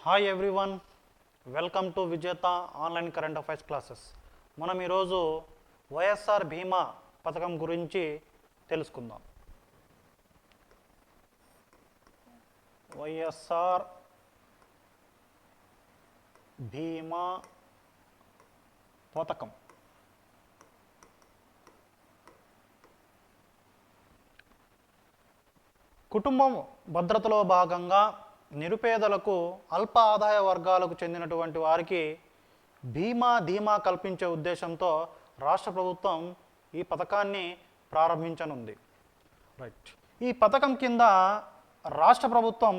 Hi everyone, welcome to విజేత online current affairs classes. మనం ఈరోజు వైఎస్ఆర్ బీమా పథకం గురించి తెలుసుకుందాం. వైఎస్ఆర్ బీమా పథకం కుటుంబం భద్రతలో భాగంగా నిరుపేదలకు అల్ప ఆదాయ వర్గాలకు చెందినటువంటి వారికి ధీమా కల్పించే ఉద్దేశంతో రాష్ట్ర ప్రభుత్వం ఈ పథకాన్ని ప్రారంభించనుంది. రైట్. ఈ పథకం కింద రాష్ట్ర ప్రభుత్వం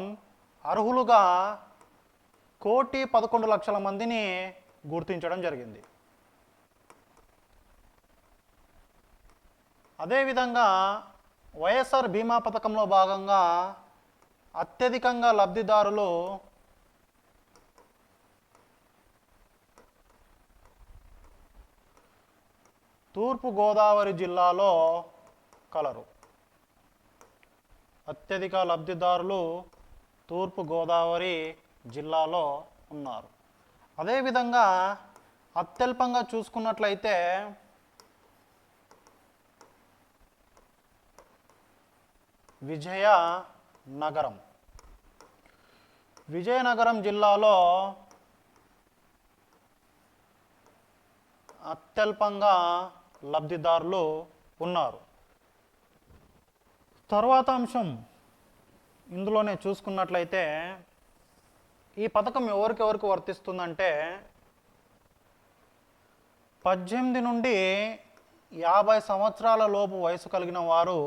అర్హులుగా 1,11,00,000 మందిని గుర్తించడం జరిగింది. అదేవిధంగా వైఎస్ఆర్ బీమా పథకంలో భాగంగా అత్యధికంగా లబ్ధిదారులు తూర్పుగోదావరి జిల్లాలో కలరు. అత్యధిక లబ్ధిదారులు తూర్పుగోదావరి జిల్లాలో ఉన్నారు. అదేవిధంగా అత్యల్పంగా చూసుకున్నట్లయితే విజయనగరం జిల్లాలో అత్యల్పంగా లబ్ధిదారులు ఉన్నారు. తర్వాత అంశం ఇందులోనే చూసుకున్నట్లయితే ఈ పథకం ఎవరికెవరికి వర్తిస్తుందంటే 18 నుండి 50 సంవత్సరాల లోపు వయసు కలిగిన వారు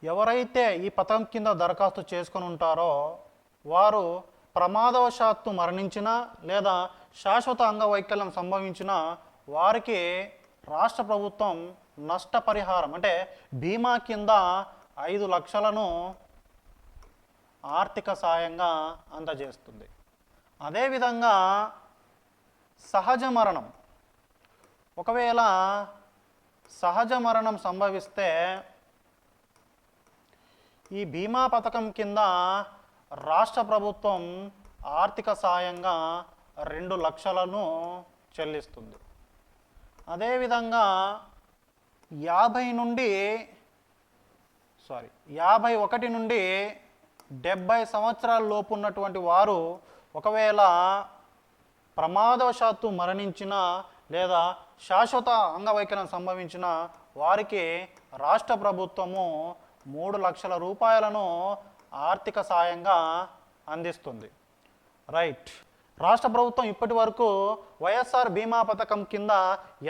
ఎవరైతే ఈ పథకం కింద దరఖాస్తు చేసుకొని ఉంటారో వారు ప్రమాదవశాత్తు మరణించిన లేదా శాశ్వత అంగవైకల్యం సంభవించిన వారికి రాష్ట్ర ప్రభుత్వం నష్టపరిహారం అంటే బీమా కింద 5 లక్షలను ఆర్థిక సాయంగా అందజేస్తుంది. అదేవిధంగా సహజ మరణం, ఒకవేళ సహజ మరణం సంభవిస్తే ఈ బీమా పథకం కింద రాష్ట్ర ప్రభుత్వం ఆర్థిక సాయంగా 2 లక్షలను చెల్లిస్తుంది. అదేవిధంగా 51 నుండి 70 సంవత్సరాల లోపు ఉన్నటువంటి వారు ఒకవేళ ప్రమాదవశాత్తు మరణించిన లేదా శాశ్వత అంగవైకల్యం సంభవించిన వారికి రాష్ట్ర ప్రభుత్వము 3 లక్షల రూపాయలను ఆర్థిక సాయంగా అందిస్తుంది. రైట్. రాష్ట్ర ప్రభుత్వం ఇప్పటి వరకు వైఎస్ఆర్ బీమా పథకం కింద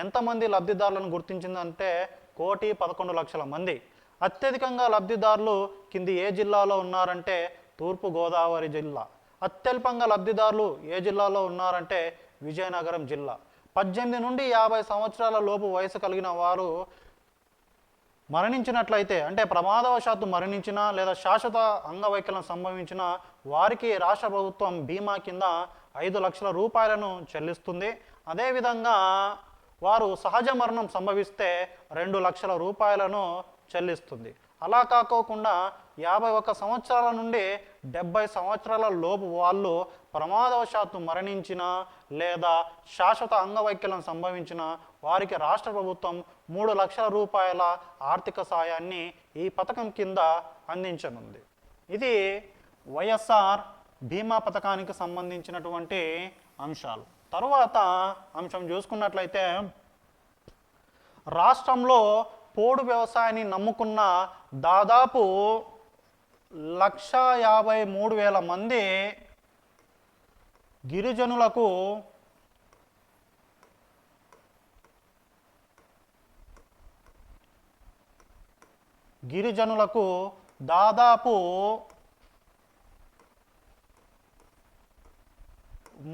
ఎంతమంది లబ్ధిదారులను గుర్తించిందంటే 1,11,00,000 మంది. అత్యధికంగా లబ్ధిదారులు కింది ఏ జిల్లాలో ఉన్నారంటే తూర్పుగోదావరి జిల్లా. అత్యల్పంగా లబ్ధిదారులు ఏ జిల్లాలో ఉన్నారంటే విజయనగరం జిల్లా. 18 నుండి 50 సంవత్సరాల లోపు వయసు కలిగిన వారు మరణించినట్లయితే అంటే ప్రమాదవశాత్తు మరణించిన లేదా శాశ్వత అంగవైకల్యం సంభవించిన వారికి రాష్ట్ర ప్రభుత్వం బీమా కింద 5 లక్షల రూపాయలను చెల్లిస్తుంది. అదేవిధంగా వారు సహజ మరణం సంభవిస్తే 2 లక్షల రూపాయలను చెల్లిస్తుంది. అలా కాకోకుండా 51 సంవత్సరాల నుండి 70 సంవత్సరాల లోపు వాళ్ళు ప్రమాదవశాత్తు మరణించిన లేదా శాశ్వత అంగవైకల్యం సంభవించిన వారికి రాష్ట్ర ప్రభుత్వం 3 లక్షల రూపాయల ఆర్థిక సాయాన్ని ఈ పథకం కింద అందించనుంది. ఇది వైఎస్ఆర్ బీమా పథకానికి సంబంధించినటువంటి అంశాలు. తరువాత అంశం చూసుకున్నట్లయితే రాష్ట్రంలో పోడు వ్యవసాయాన్ని నమ్ముకున్న దాదాపు 1,53,000 మంది గిరిజనులకు దాదాపు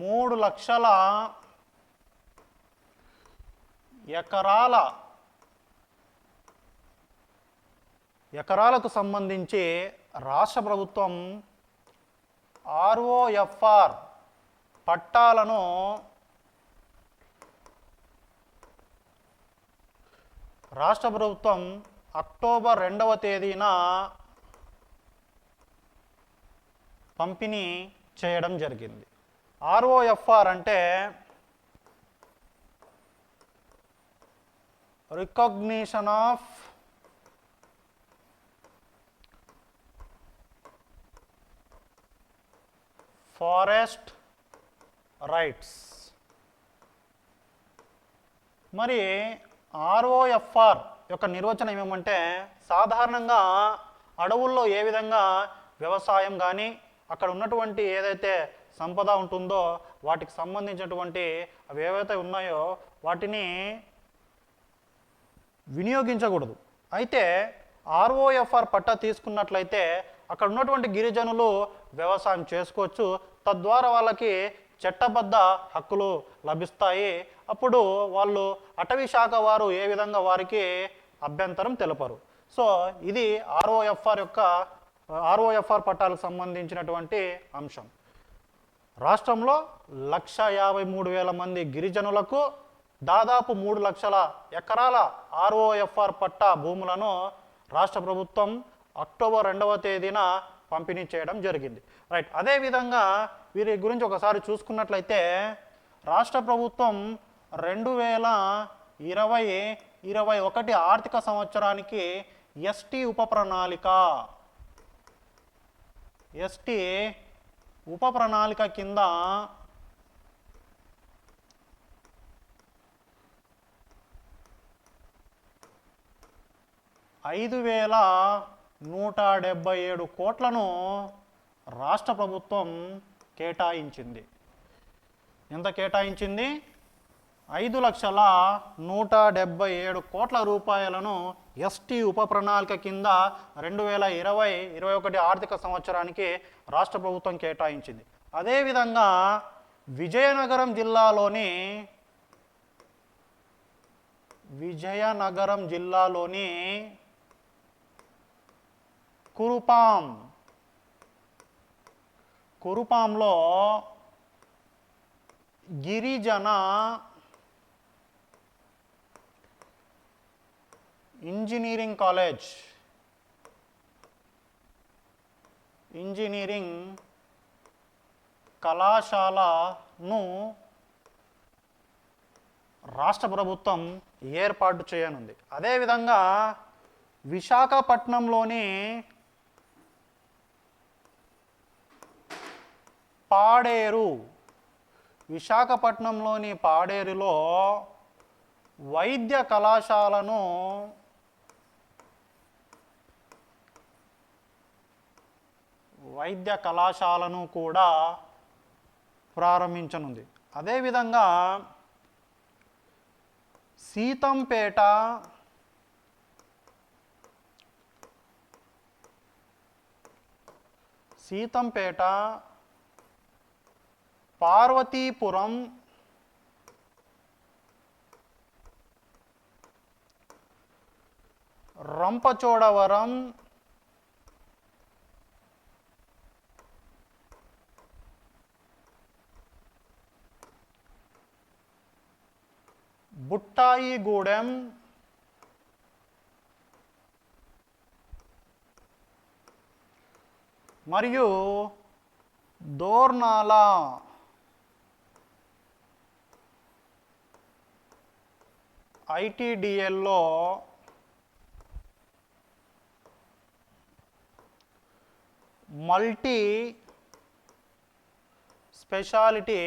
3 లక్షల ఎకరాలకు సంబంధించి రాష్ట్ర ప్రభుత్వం ఆర్ఓఎఫ్ఆర్ పట్టాలను రాష్ట్ర ప్రభుత్వం అక్టోబర్ 2వ తేదీన పంపిణీ చేయడం జరిగింది. ఆర్ఓఎఫ్ఆర్ అంటే రికగ్నిషన్ ఆఫ్ ఫారెస్ట్ రైట్స్. మరి ఆర్ఓఎఫ్ఆర్ యొక్క నిర్వచనం ఏమేమంటే, సాధారణంగా అడవుల్లో ఏ విధంగా వ్యవసాయం కానీ అక్కడ ఉన్నటువంటి ఏదైతే సంపద ఉంటుందో వాటికి సంబంధించినటువంటి అవి ఏవైతే ఉన్నాయో వాటిని వినియోగించకూడదు. అయితే ఆర్ఓఎఫ్ఆర్ పట్టా తీసుకున్నట్లయితే అక్కడ ఉన్నటువంటి గిరిజనులు వ్యవసాయం చేసుకోవచ్చు, తద్వారా వాళ్ళకి చట్టబద్ధ హక్కులు లభిస్తాయి. అప్పుడు వాళ్ళు అటవీ శాఖ వారు ఏ విధంగా వారికి అభ్యంతరం తెలపరు. సో ఇది ఆర్ఓఎఫ్ఆర్ పట్టాలకు సంబంధించినటువంటి అంశం. రాష్ట్రంలో 1,53,000 మంది గిరిజనులకు దాదాపు 3 లక్షల ఎకరాల ఆర్ఓఎఫ్ఆర్ పట్టా భూములను రాష్ట్ర ప్రభుత్వం అక్టోబర్ 2వ తేదీన పంపిణీ చేయడం జరిగింది. రైట్. అదేవిధంగా వీరి గురించి ఒకసారి చూసుకున్నట్లయితే రాష్ట్ర ప్రభుత్వం 2020-21 ఆర్థిక సంవత్సరానికి ఎస్టీ ఉప ప్రణాళిక కింద 5,177 కోట్లను రాష్ట్ర ప్రభుత్వం కేటాయించింది. ఎంత కేటాయించింది? 5,177 కోట్ల రూపాయలను ఎస్టీ ఉప ప్రణాళిక కింద 2020-21 ఆర్థిక సంవత్సరానికి రాష్ట్ర ప్రభుత్వం కేటాయించింది. అదేవిధంగా విజయనగరం జిల్లాలోని కురుపాంలో గిరిజన ఇంజనీరింగ్ కళాశాలను రాష్ట్ర ప్రభుత్వం ఏర్పాటు చేయనుంది. అదేవిధంగా విశాఖపట్నంలోని పాడేరులో వైద్య కళాశాలను కూడా ప్రారంభించనుంది. అదేవిధంగా సీతంపేట, పార్వతీపురం, రంపచోడవరం, బుట్టాయిగూడెం, మరియు దోర్నాల ఐటీడీఎల్లో మల్టీ స్పెషాలిటీ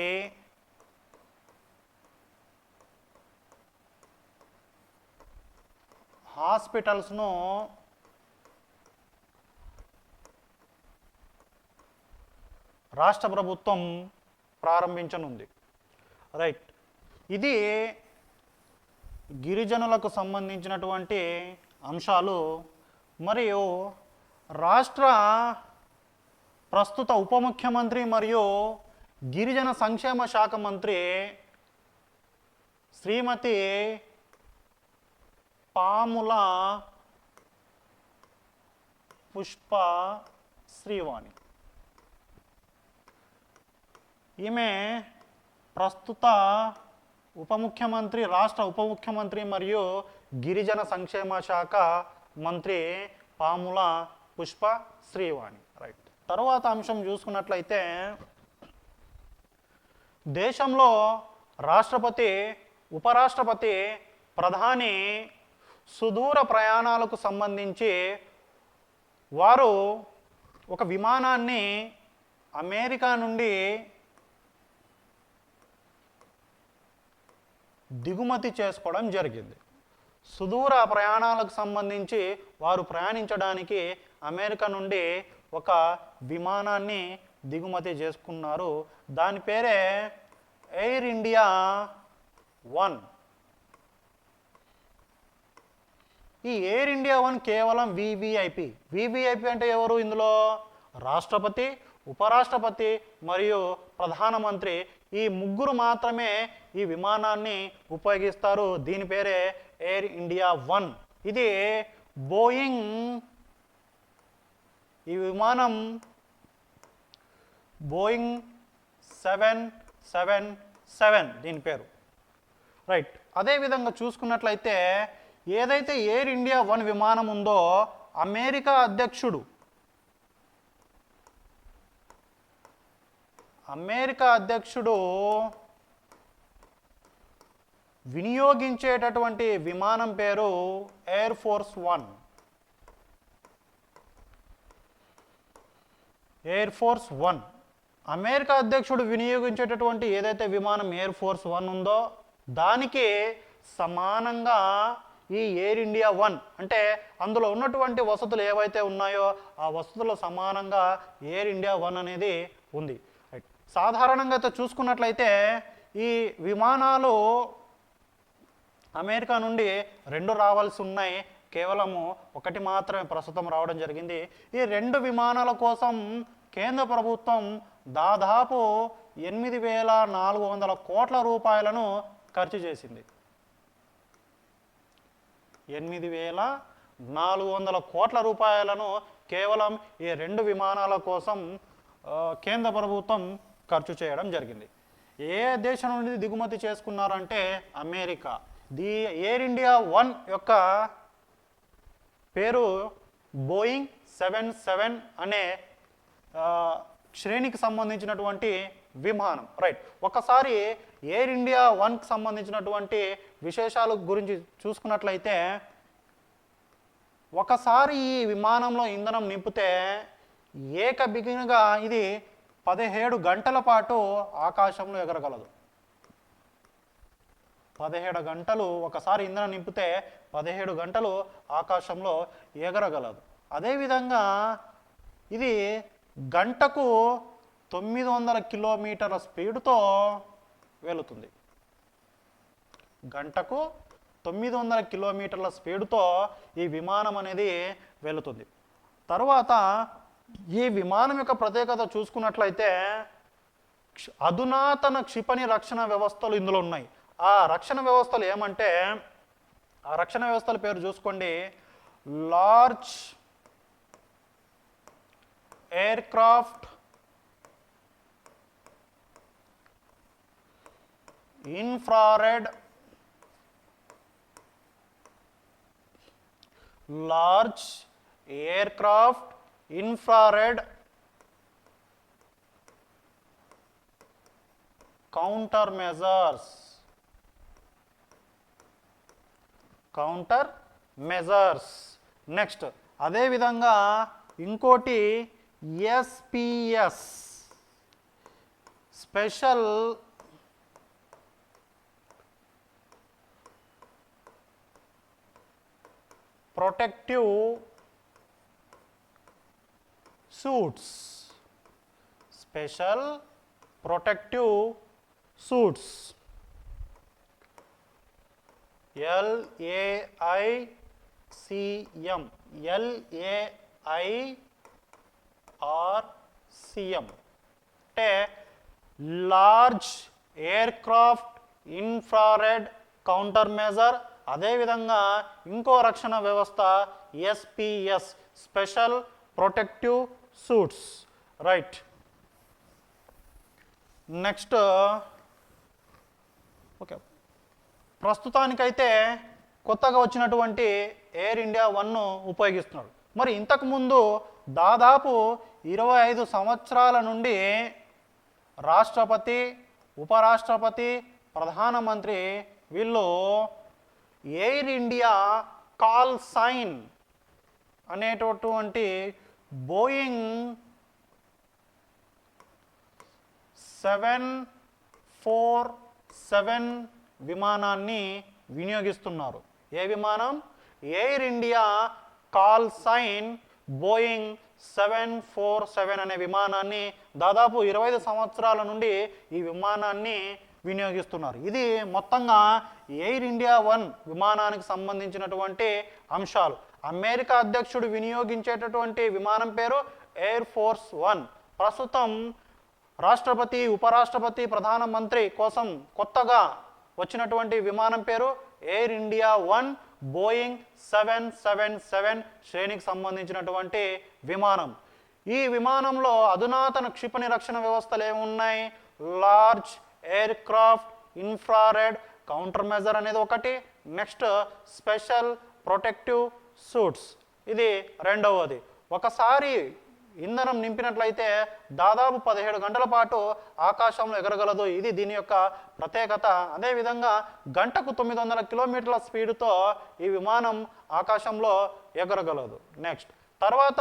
హాస్పిటల్స్ను రాష్ట్ర ప్రభుత్వం ప్రారంభించనుంది. రైట్. ఇది గిరిజనులకు సంబంధించినటువంటి అంశాలు. మరియు రాష్ట్ర ప్రస్తుత ఉప ముఖ్యమంత్రి మరియు గిరిజన సంక్షేమ శాఖ మంత్రి శ్రీమతి పాముల పుష్ప శ్రీవాణి. ఈమె ప్రస్తుత రాష్ట్ర ఉప ముఖ్యమంత్రి మరియు గిరిజన సంక్షేమ శాఖ మంత్రి పాముల పుష్ప శ్రీవాణి. రైట్. తరువాత అంశం చూసుకున్నట్లయితే దేశంలో రాష్ట్రపతి, ఉపరాష్ట్రపతి, ప్రధాని సుదూర ప్రయాణాలకు సంబంధించి వారు ఒక విమానాన్ని అమెరికా నుండి దిగుమతి చేసుకోవడం జరిగింది. సుదూర ప్రయాణాలకు సంబంధించి వారు ప్రయాణించడానికి అమెరికా నుండి ఒక విమానాన్ని దిగుమతి చేసుకున్నారు. దాని పేరే ఎయిర్ ఇండియా 1. ఈ ఎయిర్ ఇండియా 1 కేవలం వివిఐపి. వివిఐపి అంటే ఎవరు? ఇందులో రాష్ట్రపతి, ఉపరాష్ట్రపతి మరియు ప్రధానమంత్రి ఈ ముగ్గురు మాత్రమే ఈ విమానాన్ని ఉపయోగిస్తారు. దీని పేరే ఎయిర్ ఇండియా 1. ఇది బోయింగ్, ఈ విమానం బోయింగ్ 777 దీని పేరు. రైట్. అదేవిధంగా చూసుకున్నట్లయితే ఏదైతే ఎయిర్ ఇండియా 1 విమానం ఉందో అమెరికా అధ్యక్షుడు వినియోగించేటటువంటి విమానం పేరు air force 1. Air force 1 America అధ్యక్షుడు వినియోగించేటటువంటి ఏదైతే విమానం ఎయిర్ ఫోర్స్ 1 ఉందో దానికి సమానంగా ఈ ఎయిర్ ఇండియా 1 అంటే అందులో ఉన్నటువంటి వసతులు ఏవైతే ఉన్నాయో ఆ వసతులు సమానంగా ఎయిర్ ఇండియా 1 అనేది ఉంది. సాధారణంగా అయితే చూసుకున్నట్లయితే ఈ విమానాలు అమెరికా నుండి 2 రావాల్సి ఉన్నాయి, కేవలము 1 మాత్రమే ప్రస్తుతం రావడం జరిగింది. ఈ 2 విమానాల కోసం కేంద్ర ప్రభుత్వం దాదాపు 8,400 కోట్ల రూపాయలను ఖర్చు చేసింది. 8,400 కోట్ల రూపాయలను కేవలం ఈ 2 విమానాల కోసం కేంద్ర ప్రభుత్వం ఖర్చు చేయడం జరిగింది. ఏ దేశం నుండి దిగుమతి చేసుకున్నారంటే అమెరికా. ఎయిర్ ఇండియా 1 యొక్క పేరు బోయింగ్ 77 అనే శ్రేణికి సంబంధించినటువంటి విమానం. రైట్. ఒకసారి ఎయిర్ ఇండియా 1కి సంబంధించినటువంటి విశేషాల గురించి చూసుకున్నట్లయితే ఒకసారి ఈ విమానంలో ఇంధనం నింపితే ఏకబిగినగా ఇది 17 గంటల పాటు ఆకాశంలో ఎగరగలదు. 17 గంటలు ఒకసారి ఇంధనం నింపితే 17 గంటలు ఆకాశంలో ఎగరగలదు. అదేవిధంగా ఇది గంటకు 900 కిలోమీటర్ల స్పీడ్తో వెళుతుంది. గంటకు 900 కిలోమీటర్ల స్పీడ్తో ఈ విమానం అనేది వెళుతుంది. తరువాత ఈ విమానం యొక్క ప్రత్యేకత చూసుకున్నట్లయితే అధునాతన క్షిపణి రక్షణ వ్యవస్థలు ఇందులో ఉన్నాయి. ఆ రక్షణ వ్యవస్థలు ఏమంటే ఆ రక్షణ వ్యవస్థల పేరు చూసుకోండి. Large aircraft infrared large aircraft infrared counter measures. Next అదేవిధంగా ఇంకోటి SPS special protective suits. Special protective suits LAICM అంటే large aircraft infrared counter measure. అదేవిధంగా ఇంకో రక్షణ వ్యవస్థ SPS special protective suits. Right. Next okay, ప్రస్తుతానికైతే కొత్తగా వచ్చినటువంటి ఎయిర్ ఇండియా 1ను ఉపయోగిస్తున్నాడు. మరి ఇంతకుముందు దాదాపు 25 సంవత్సరాల నుండి రాష్ట్రపతి, ఉపరాష్ట్రపతి, ప్రధానమంత్రి వీళ్ళు ఎయిర్ ఇండియా కాల్ సైన్ అనేటటువంటి బోయింగ్ 747 విమానాన్ని వినియోగిస్తున్నారు. ఏ విమానం? Air India call sign Boeing 747 అనే విమానాన్ని దాదాపు 25 సంవత్సరాల నుండి ఈ విమానాన్ని వినియోగిస్తున్నారు. ఇది మొత్తంగా ఎయిర్ ఇండియా 1 విమానానికి సంబంధించినటువంటి అంశాలు. అమెరికా అధ్యక్షుడు వినియోగించేటటువంటి విమానం పేరు ఎయిర్ ఫోర్స్ 1. ప్రస్తుతం రాష్ట్రపతి, ఉపరాష్ట్రపతి, ప్రధానమంత్రి కోసం కొత్తగా వచ్చినటువంటి విమానం పేరు ఎయిర్ ఇండియా 1 బోయింగ్ 777 శ్రేణికి సంబంధించినటువంటి విమానం. ఈ విమానంలో అధునాతన క్షిపణి రక్షణ వ్యవస్థలు ఏమున్నాయి? Large air craft infrared counter measure అనేది ఒకటి, నెక్స్ట్ స్పెషల్ ప్రొటెక్టివ్ సూట్స్ ఇది రెండవది. ఒకసారి ఇంధనం నింపినట్లయితే దాదాపు 17 గంటల పాటు ఆకాశంలో ఎగరగలదు. ఇది దీని యొక్క ప్రత్యేకత. అదేవిధంగా గంటకు 900 కిలోమీటర్ల స్పీడ్తో ఈ విమానం ఆకాశంలో ఎగరగలదు. నెక్స్ట్ తర్వాత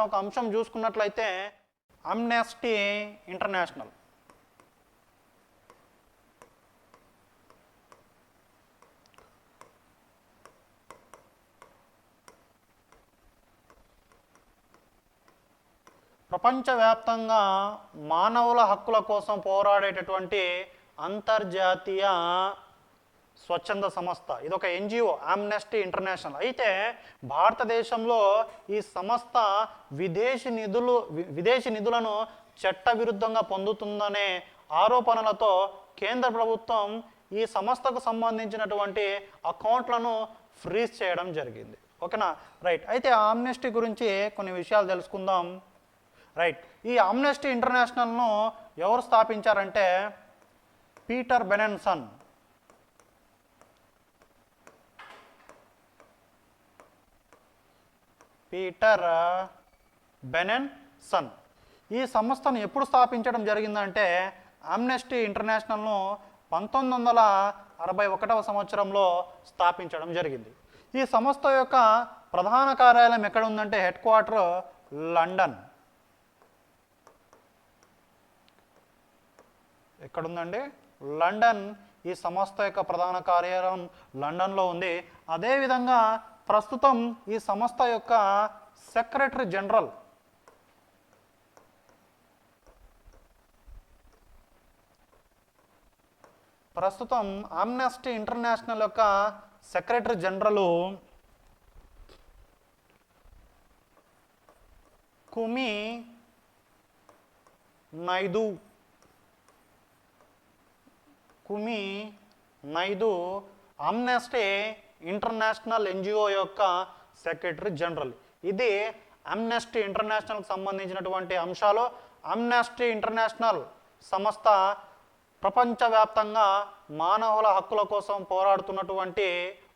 ఒక అంశం చూసుకున్నట్లయితే అమ్నెస్టీ ఇంటర్నేషనల్. ప్రపంచవ్యాప్తంగా మానవుల హక్కుల కోసం పోరాడేటటువంటి అంతర్జాతీయ స్వచ్ఛంద సంస్థ. ఇదొక ఎన్జిఓ, ఆమ్నెస్టీ ఇంటర్నేషనల్. అయితే భారతదేశంలో ఈ సంస్థ విదేశీ నిధులను చట్టవిరుద్ధంగా పొందుతుందనే ఆరోపణలతో కేంద్ర ప్రభుత్వం ఈ సంస్థకు సంబంధించినటువంటి అకౌంట్లను ఫ్రీజ్ చేయడం జరిగింది. ఓకేనా? రైట్. అయితే ఆమ్నెస్టీ గురించి కొన్ని విషయాలు తెలుసుకుందాం. రైట్. ఈ ఆమ్నెస్టీ ఇంటర్నేషనల్ను ఎవరు స్థాపించారంటే పీటర్ బెనెన్సన్. పీటర్ బెనెన్సన్ ఈ సంస్థను ఎప్పుడు స్థాపించడం జరిగిందంటే ఆమ్నెస్టీ ఇంటర్నేషనల్ను 1961వ సంవత్సరంలో స్థాపించడం జరిగింది. ఈ సంస్థ యొక్క ప్రధాన కార్యాలయం ఎక్కడ ఉందంటే హెడ్ క్వార్టర్ లండన్. ఎక్కడుందండి? లండన్. ఈ సంస్థ యొక్క ప్రధాన కార్యాలయం లండన్లో ఉంది. అదేవిధంగా ప్రస్తుతం ఈ సంస్థ యొక్క సెక్రటరీ జనరల్ ఆమ్నెస్టీ ఇంటర్నేషనల్ యొక్క secretary general Kumi Naidoo Amnesty International NGO యొక్క సెక్రటరీ జనరల్. ఇది ఆమ్నెస్టీ ఇంటర్నేషనల్కి సంబంధించినటువంటి అంశాలు. ఆమ్నెస్టీ ఇంటర్నేషనల్ సంస్థ ప్రపంచవ్యాప్తంగా మానవుల హక్కుల కోసం పోరాడుతున్నటువంటి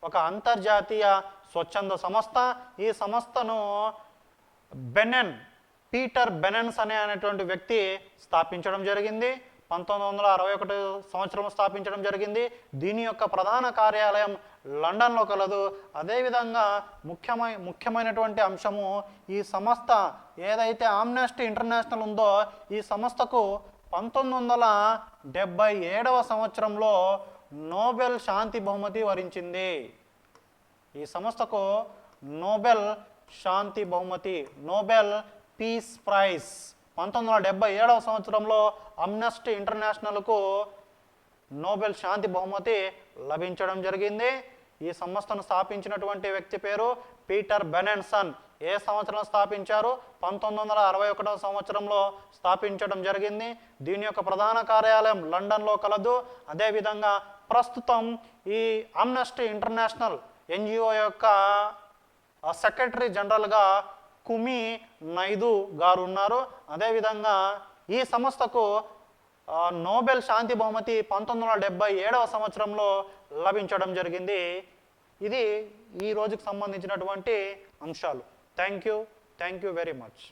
ఒక అంతర్జాతీయ స్వచ్ఛంద సంస్థ. ఈ సంస్థను పీటర్ బెనెన్సన్ అనేటువంటి వ్యక్తి స్థాపించడం జరిగింది. 1961 సంవత్సరం స్థాపించడం జరిగింది. దీని యొక్క ప్రధాన కార్యాలయం లండన్లో కలదు. అదేవిధంగా ముఖ్యమైనటువంటి అంశము, ఈ సంస్థ ఏదైతే ఆమ్నెస్టీ ఇంటర్నేషనల్ ఉందో ఈ సంస్థకు 1977వ సంవత్సరంలో నోబెల్ శాంతి బహుమతి వరించింది. ఈ సంస్థకు నోబెల్ శాంతి బహుమతి, నోబెల్ పీస్ ప్రైజ్ 1977వ సంవత్సరంలో ఆమ్నెస్టీ ఇంటర్నేషనల్కు నోబెల్ శాంతి బహుమతి లభించడం జరిగింది. ఈ సంస్థను స్థాపించినటువంటి వ్యక్తి పేరు పీటర్ బెనెన్సన్. ఏ సంవత్సరం స్థాపించారు? 1961వ సంవత్సరంలో స్థాపించడం జరిగింది. దీని యొక్క ప్రధాన కార్యాలయం లండన్లో కలదు. అదేవిధంగా ప్రస్తుతం ఈ ఆమ్నెస్టీ ఇంటర్నేషనల్ ఎన్జిఓ యొక్క సెక్రటరీ జనరల్గా కుమి నైదు గారు ఉన్నారు. అదేవిధంగా ఈ సంస్థకు నోబెల్ శాంతి బహుమతి 1977వ సంవత్సరంలో లభించడం జరిగింది. ఇది ఈ రోజుకు సంబంధించినటువంటి అంశాలు. Thank you very much.